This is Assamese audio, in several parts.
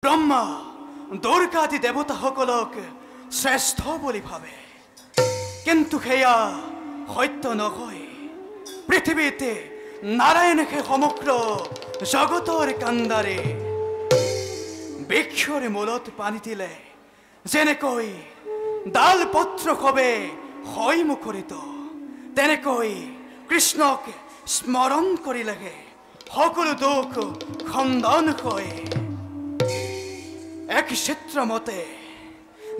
ব্ৰহ্মা দুৰ্গা আদি দেৱতাসকলক শ্ৰেষ্ঠ বুলি ভাবে, কিন্তু সেয়া সত্য নহয়। পৃথিৱীতে নাৰায়ণে সমগ্ৰ জগতৰ কাণ্ডাৰে বৃক্ষৰ মূলত পানী দিলে যেনেকৈ ডাল পত্ৰ খবে হয় মুখৰিত, তেনেকৈ কৃষ্ণক স্মৰণ কৰিলেহে সকলো দুখ খণ্ডন হয়। এক চিত্ৰ মতে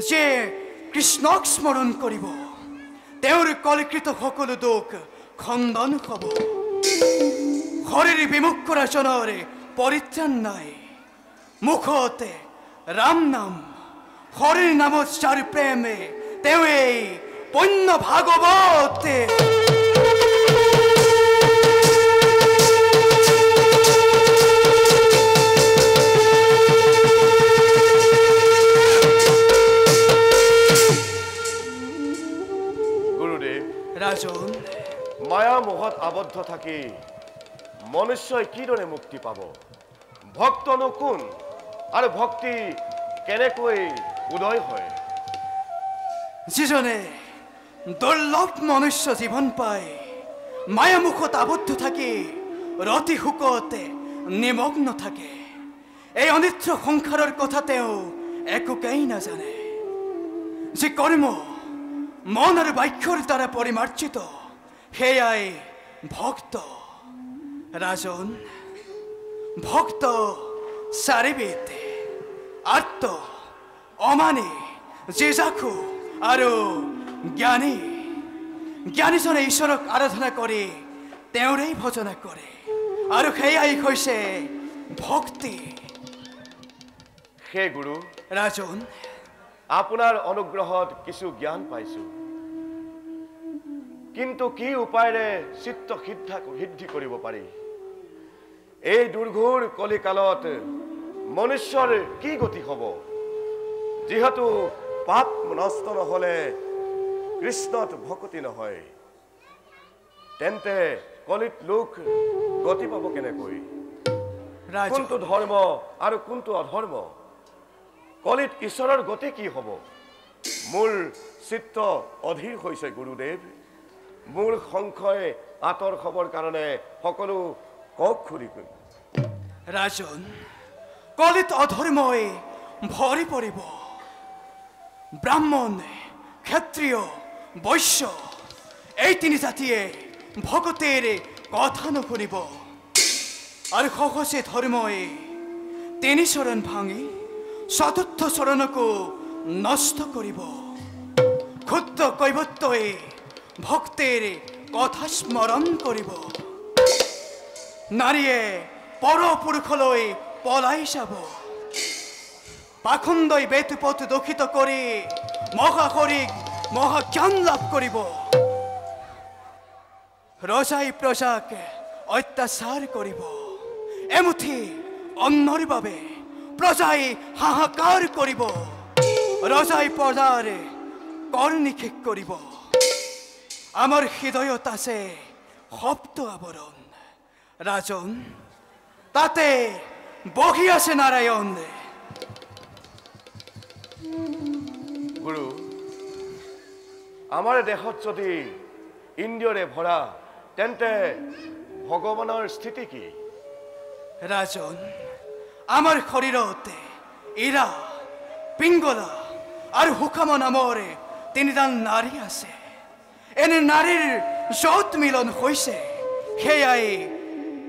যে কৃষ্ণক স্মৰণ কৰিব তেওঁৰ কলকৃত সকলো দুখ খণ্ডন হ'ব। শৰীৰ বিমুখ কৰা জনৰ পৰিত্ৰাণ নাই, মুখতে ৰাম নাম, হৰিৰ নামত যাৰ প্ৰেমে তেওঁৱেই পুণ্য ভাগৱত। গুৰুদেৱ, ৰাজন, মায়া মোহত আবদ্ধ থাকি মনুষ্যই কিদৰে মুক্তি পাব? ভক্তনো কোন আৰু ভক্তি কেনেকৈ উদয় হয়? যিজনে দুৰ্লভ মনুষ্য জীৱন পায়, মায়ামুখত আবদ্ধ থাকি ৰতি শোকতে নিমগ্ন থাকে, এই অনিত্য সংসাৰৰ কথা তেওঁ একোকেই নাজানে। যি কৰ্ম মন আৰু বাক্যৰ দ্বাৰা পৰিমাৰ্জিত সেয়াই ভক্ত। ৰাজন, ভক্ত চাৰিবিধ: আৰ্ত, অমানি, জিজাখু আৰু জ্ঞানী। জ্ঞানীজনে ঈশ্বৰক আৰাধনা কৰি তেওঁৰেই ভজনা কৰে, আৰু সেয়াই হৈছে ভক্তি। হে গুৰু, ৰাজন, আপোনাৰ অনুগ্ৰহত কিছু জ্ঞান পাইছো, কিন্তু কি উপায়েৰে চিত্ত সিদ্ধি কৰিব পাৰি? এই দুৰ্ঘোৰ কলিকালত মনুষ্যৰ কি গতি হ'ব? যিহেতু পাপ নষ্ট নহ'লে কৃষ্ণত ভকতি নহয়, তেন্তে কলিত লোক গতি পাব কেনেকৈ? কোনটো ধৰ্ম আৰু কোনটো অধৰ্ম? কলিত ঈশ্বৰৰ গতি কি হ'ব? মোৰ চিত্ত অধীৰ হৈছে গুৰুদেৱ। মোৰ সংশয় আঁতৰ খবৰ কাৰণে সকলো কওক খুৰি। ৰাজন, কলিত অধৰ্মই ভৰি পৰিব। ব্ৰাহ্মণ, ক্ষত্ৰিয়, বৈশ্য এই তিনি জাতিয়ে ভকতিৰ কথা নুশুনিব, আৰু সহজে ধৰ্মই তিনি চৰণ ভাঙি চতুৰ্থ চৰণকো নষ্ট কৰিব। ক্ষুদ্ৰ কৈৱত্যই ভক্তিৰ কথা স্মৰণ কৰিব। নাৰীয়ে পৰপুৰুষলৈ পলাই যাব। পাখণ্ডই বেদ পথ দূষিত কৰি মহাশৰীক মহাজ্ঞান লাভ কৰিব। ৰজাই প্ৰজাক অত্যাচাৰ কৰিব। এমুঠি অন্নৰ বাবে প্ৰজাই হাহাকাৰ কৰিব। ৰজাই প্ৰজাৰ কৰ নিষেধ কৰিব। আমাৰ হৃদয়ত আছে শব্দ আৱৰণ। ৰাজন, তাতে বহি আছে নাৰায়ণ। গুৰু, আমাৰ দেশত যদি ইন্দ্ৰিয়ৰে ভৰা, তেন্তে ভগৱানৰ স্থিতি কি? ৰাজন, আমাৰ শৰীৰত ইৰা, পিংগলা আৰু সুষম নামৰ তিনিডাল নাৰী আছে। এনে নাৰীৰ য'ত মিলন হৈছে সেয়াই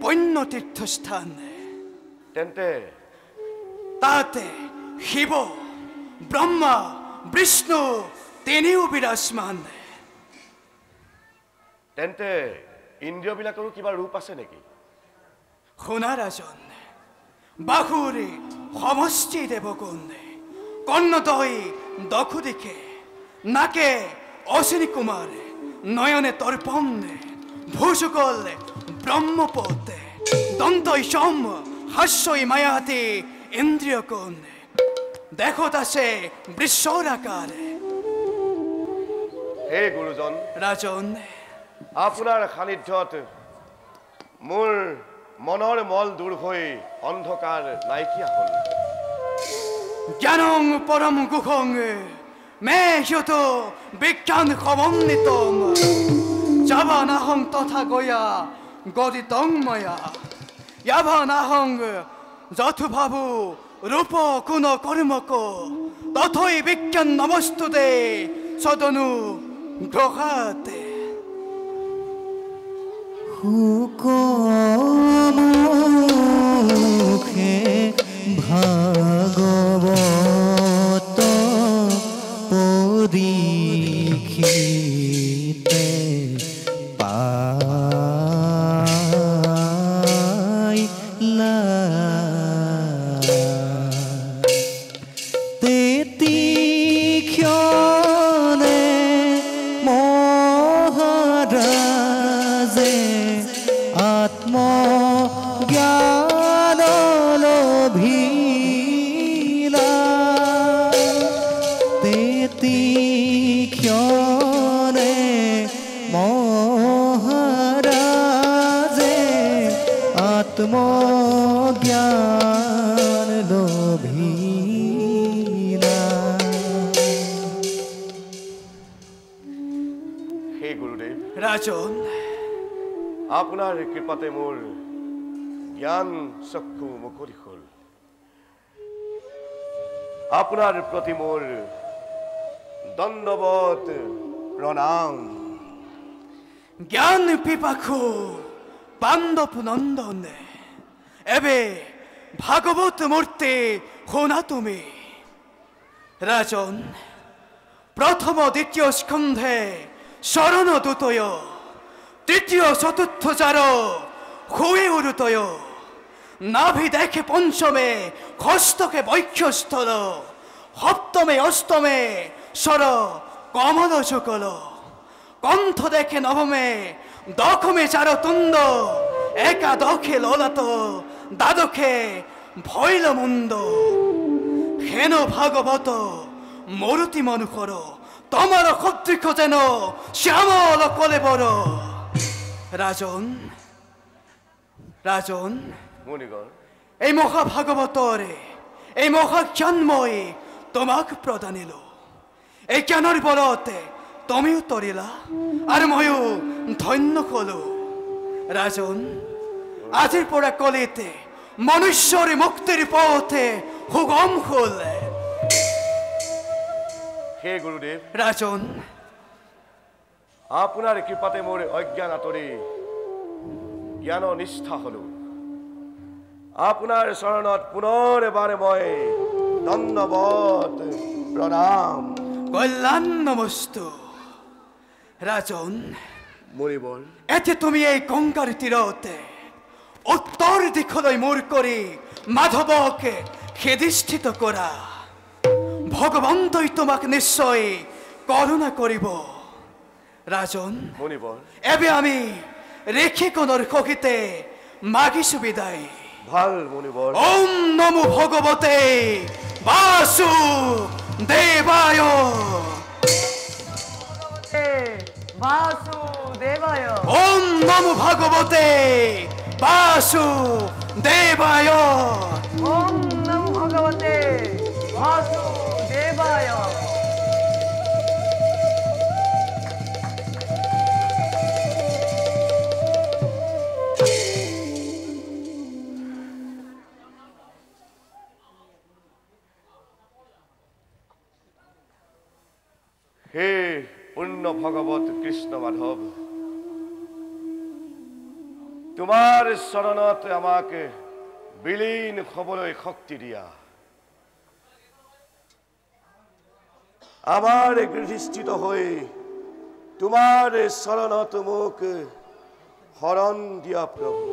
পুণ্য তীৰ্থস্থান। তেন্তে তাতে শিৱ, ব্ৰহ্মা, বিষ্ণু তিনিও বিৰাজমান। তেন্তে ইন্দ্ৰিয়বিলাকৰো কিবা ৰূপ আছে নেকি? শুনা ৰাজন, বাহুৰ সমষ্টি দেৱগুণ, কৰ্ণদয় দক্ষু দিশে, নাকে অশ্বিনী কুমাৰ, নয়নে তৰ্পণ, ভূযুগল ব্ৰহ্মপদ, দন্তই সম, হাস্যই মায়াতি ইন্দ্ৰিয় কোণ, দেশত আছে বৃষৰ আকাৰ। হে গুৰুজন, ৰাজন, আপোনাৰ সান্নিধ্যত মোৰ মনৰ মল দূৰ হৈ অন্ধকাৰ নাইকিয়া হ'ল। জ্ঞানং পরম গুহং মে হ্যত বিজ্ঞান সমন্বিতং যাবানাহং তথা গয়া গদিতং ময়া ইয়াবানাহং যথভাবু রূপ কুণ কর্মক তথৈ বিজ্ঞান নমস্তুতে সদনু গ্রহাতে হুকমুখে ভাগবত পরীক্ষিতে পাইলা তেতিক্ষণে মহারাজে আত্মজ্ঞান লভিলা তেতিক্ষণে মহারাজে আত্মজ্ঞান লভিলা। হে গুৰুদেৱ, ৰাজন আপোনাৰ কৃপাতে মোৰ জ্ঞান চক্ষু মুকলি হ'ল। আপোনাৰ প্ৰতি মোৰ দণ্ডবত প্ৰণাম। জ্ঞান পিপাখু পাণ্ডব নন্দন এবে ভাগবত মূর্তি হোনা তুমি। রাজন প্রথম দ্বিতীয় স্কন্ধে শরণ দুতয় তৃতীয় চতুর্থ চার হুয়ে উরুতয় নাভি দেখে পঞ্চমে হস্তকে বৈক্ষস্থল সপ্তমে অষ্টমে স্বর কমল চকল কণ্ঠ দেখে নবমে দশমে চার তুণ্ড একাদশে ললাত দ্বাদশে ভৈল মুন্ড হেন ভাগবত মরুতি মনুকর তোমার ক্ষত্রিক যেন শ্যামল কলেবর। রাজন রাজন মুনিগণ, এই মহাভাগবতরে এই মহাজ্ঞানময় তোমাক প্রদানিল। এই জ্ঞানের বলতে তুমিও তরিলা আর ময়ো ধন্য হলো। রাজন আজির পরা কলিতে মনুষ্যর মুক্তির পথে হুগম হল। হে গুৰুদেৱ, ৰাজন আপোনাৰ কৃপাতে মোৰ অজ্ঞান আঁতৰি জ্ঞান নিষ্ঠা হলো। আপোনাৰ চৰণত পুনৰ এবাৰে মই দণ্ডবত প্ৰণাম। কল্যাণ নমস্তু। ৰাজন মুনিবৰ, এতে তুমি এই গঙ্গাৰ তীৰতে উত্তৰ দিকলৈ মূৰ কৰি মাধৱকে খেদিষ্ঠিত কৰা। ভগৱন্তই তোমাক নিশ্চয় কৰুণা কৰিব। ৰাজন মুনিবৰ, এবে আমি ৰেখিকণৰ সহিতে মাগিছো বিদায়। ভাল মুনিবর। ওম নমো ভগবতে বাসুদেবায়। বাসুদেবায়। ওম নমো ভগবতে বাসুদেবায়। ওম নমো ভগবতে বাসুদেবায়। হে পূর্ণ ভগবত কৃষ্ণ মাধৱ, তোমাৰ চৰণত আমাক বিলীন হবলৈ শক্তি দিয়া। আমাৰ গৃধিষ্ঠিত হৈ তোমাৰ চৰণত মোক শৰণ দিয়া প্ৰভু।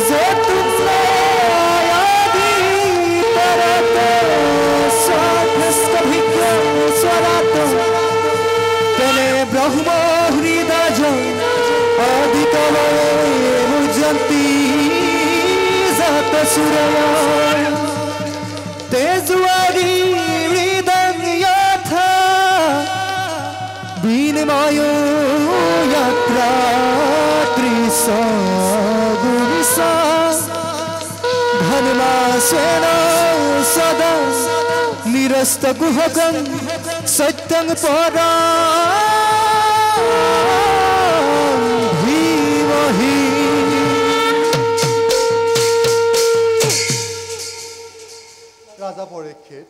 Zet tu praia di ব্ৰহ্ম হৃদয় অধিকলয়ে মুজন্তি জাত সুৰয় তেজুৱাৰী হৃদয় যথা বিনিময় যাত্ৰা ত্ৰিশ গুণিছ ধৰ্মাসেন সদা নিৰস্ত গুহকং সত্যং পৰা ধীমহি ৰাজা পৰীক্ষিত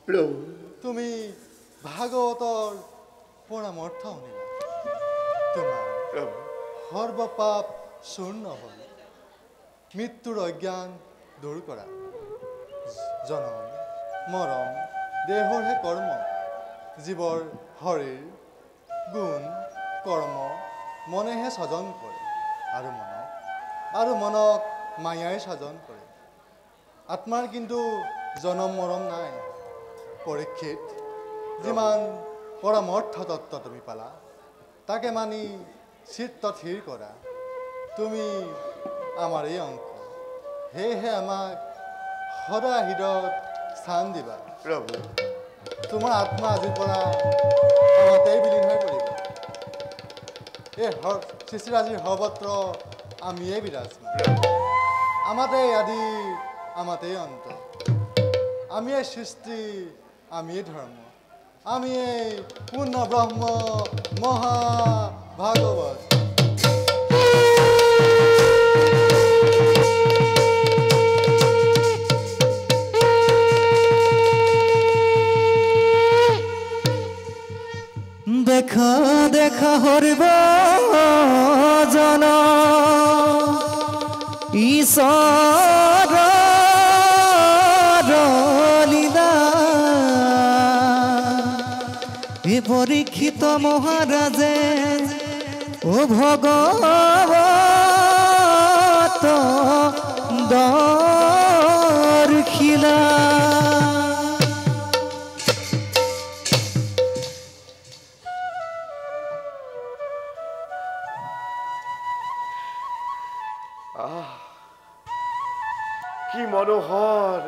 প্ৰভু তুমি ভাগৱতৰ পৰামৰ্শ শুনিলা তোমাৰ প্ৰভু সৰ্বপাপ চূৰ্ণ হ'ল মৃত্যুৰ অজ্ঞান দূৰ কৰা জনম মৰম দেহৰহে কৰ্ম জীৱৰ শৰীৰ গুণ কৰ্ম মনেহে স্বজন কৰে আৰু মনক মায়াই স্বজন কৰে আত্মাৰ কিন্তু জনম মৰম নাই পৰীক্ষিত যিমান পৰমাৰ্থ তত্ত্ব তুমি পালা তাকে মানি চিত্ত থিৰ কৰা তুমি আমাৰ এই অংশ সেয়েহে আমাক সদা হৃদয়ত স্থান দিবা প্ৰভু তোমাৰ আত্মা আজিৰ পৰা আমাতেই বিলীন হৈ পৰিব এই সৃষ্টিৰাজিৰ সৰ্বত্ৰ আমিয়েই বিৰাজমান আমাতেই আদি আমাতেই অন্ত আমিয়েই সৃষ্টি আমিয়েই ধৰ্ম আমিয়েই পূৰ্ণ ব্ৰহ্ম মহা ভাগৱত দেখা দেখা হৰিব জন ঈশ্বৰৰ লীলা হে পৰীক্ষিত মহাৰাজে ও ভগৱত দৰ্শিলা কি মনোহৰ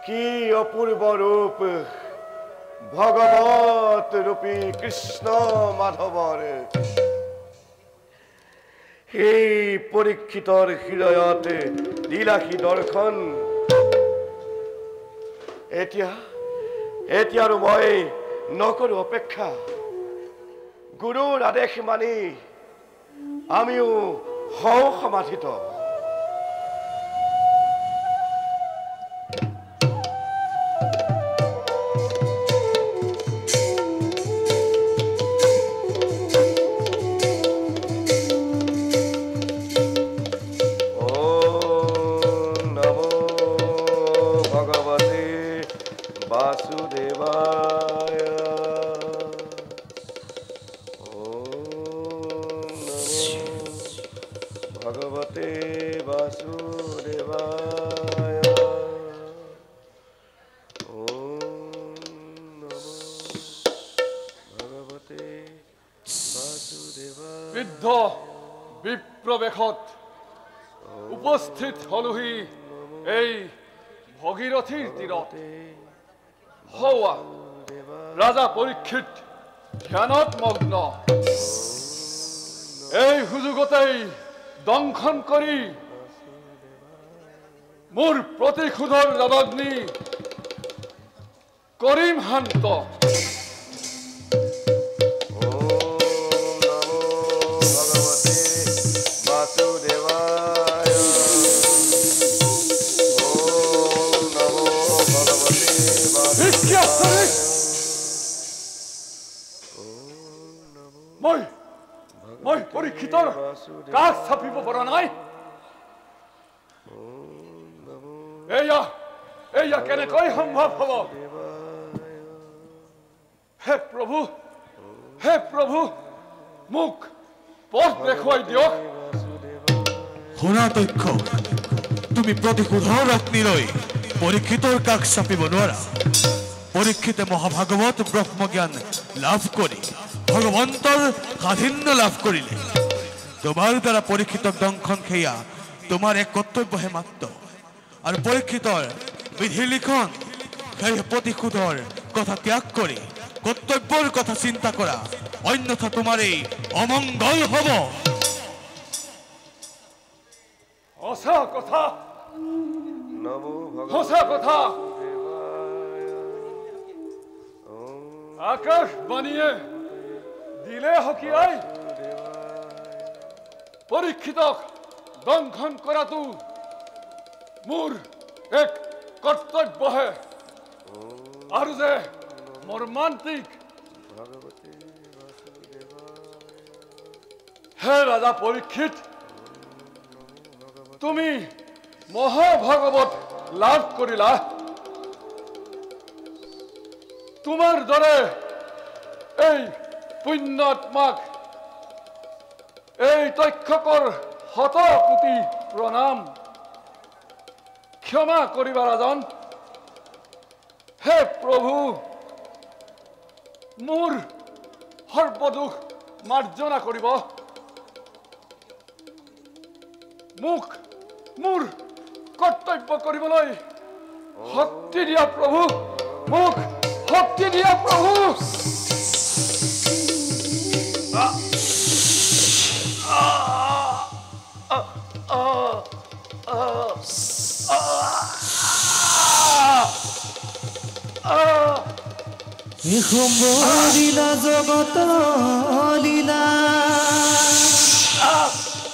কি অপূৰ্ব ৰূপ ভগৱত ৰূপী কৃষ্ণ মাধৱৰ সেই পৰীক্ষিতৰ হৃদয়ত লীলাসী দৰ্শন এতিয়া আৰু মই নকৰো অপেক্ষা গুৰুৰ আদেশ মানি আমিও হওঁ সমাধিত ভগৱতে বাসুদেৱায় ভগৱতে বাসুদেৱায় বৃদ্ধ বিপ্ৰবেশত উপস্থিত হলোহি এই ভগীৰথীৰ তীৰত হওয়া ৰাজা পৰীক্ষিত ধ্যানত মগ্ন এই সুযোগতেই দংশন কৰি মোৰ প্ৰতিশোধৰ দাবাগ্নি কৰিম শান্ত মই পৰীক্ষিতৰ কাষ চাপিব পৰা নাই এয়া কেনেকৈ সম্ভৱ হ'ব হে প্ৰভু মোক পথ দেখুৱাই দিয়ক শুনা তথ্য তুমি প্ৰতিশোধৰ অগ্নিলৈ পৰীক্ষিতৰ কাষ চাপিব নোৱাৰা পৰীক্ষিতে মহাভাগৱত ব্ৰহ্মজ্ঞান লাভ কৰি ভগৱন্তৰ সাধিন্য লাভ কৰিলে তোমাৰ দ্বাৰা পৰীক্ষিতক দংশন সেয়া তোমাৰ এক কৰ্তব্যহে মাত্ৰ আৰু পৰীক্ষিতৰ বিধি লিখন সেই প্ৰতিশোধৰ কথা ত্যাগ কৰি কৰ্তব্যৰ কথা চিন্তা কৰা অন্যথা তোমাৰ এই অমংগল হ'ব সঁচা কথা নমো সঁচা কথা ভগৱান আকাশবাণীয়ে দিলে হকিয়াই পৰীক্ষিতক দংশন কৰাটো মোৰ এক কৰ্তব্যহে আৰু যে মৰ্মান্তিক হে ৰাজা পৰীক্ষিত তুমি মহাভাগৱত লাভ কৰিলা তোমাৰ দৰে এই পুণ্যাত্মাক এই তক্ষকৰ শত কোটি প্ৰণাম ক্ষমা কৰিবা ৰাজন হে প্ৰভু মোৰ সৰ্বদুখ মাৰ্জনা কৰিব মোক মোৰ কৰ্তব্য কৰিবলৈ শক্তি দিয়া প্ৰভু মোক শক্তি দিয়া প্ৰভু লীলা জগত লীলা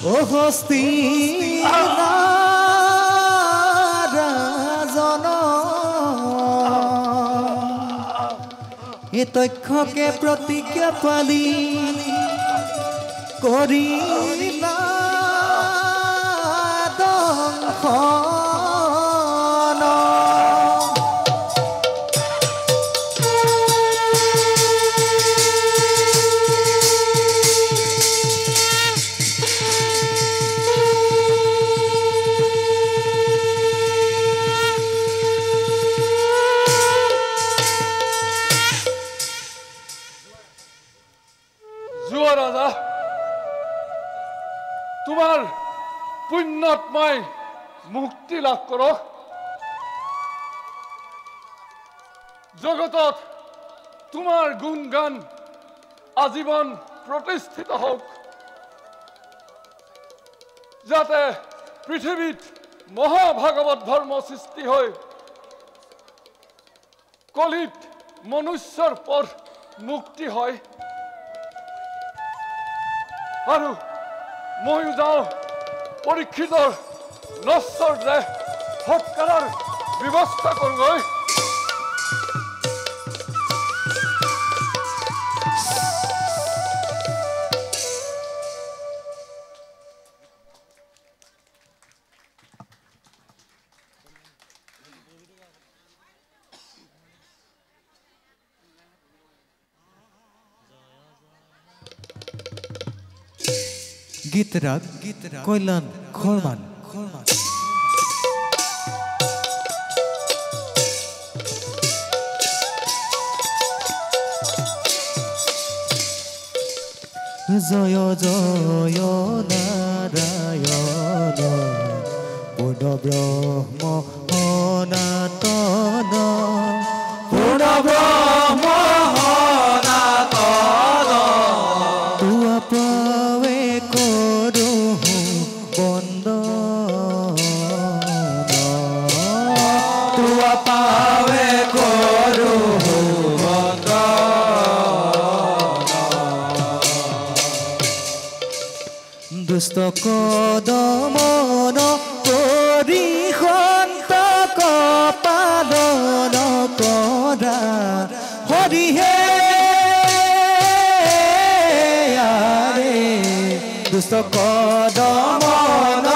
ও হস্তি ৰাজন এ তক্ষকে প্ৰতিজ্ঞা পালি কৰিলা দংশন রাজা তোমার পুণ্যাত্মায় মুক্তি লাভ করক জগতত তোমার গুণগান আজীবন প্রতিষ্ঠিত হোক যাতে পৃথিবীত মহাভাগবত ধর্ম সৃষ্টি হয় কলিত মনুষ্যৰ পথ মুক্তি হয় আৰু ময়ো যাওঁ পৰীক্ষিতৰ নশ্বৰ দেহ সৎকাৰৰ ব্যৱস্থা কৰোঁগৈ গীতৰাগ কল্যাণ খৰমান জয় জয় নাৰায়ণ পূৰ্ণ ব্ৰহ্ম সনাতন পূৰ্ণ ব্ৰহ্ম সনাতন তুৱা পাৱে কৰো বন্দন তুৱা পাৱে কৰো দুষ্ট কদমন কৰি সন্তক পালন কৰা হৰিহে দুষ্ট কদমন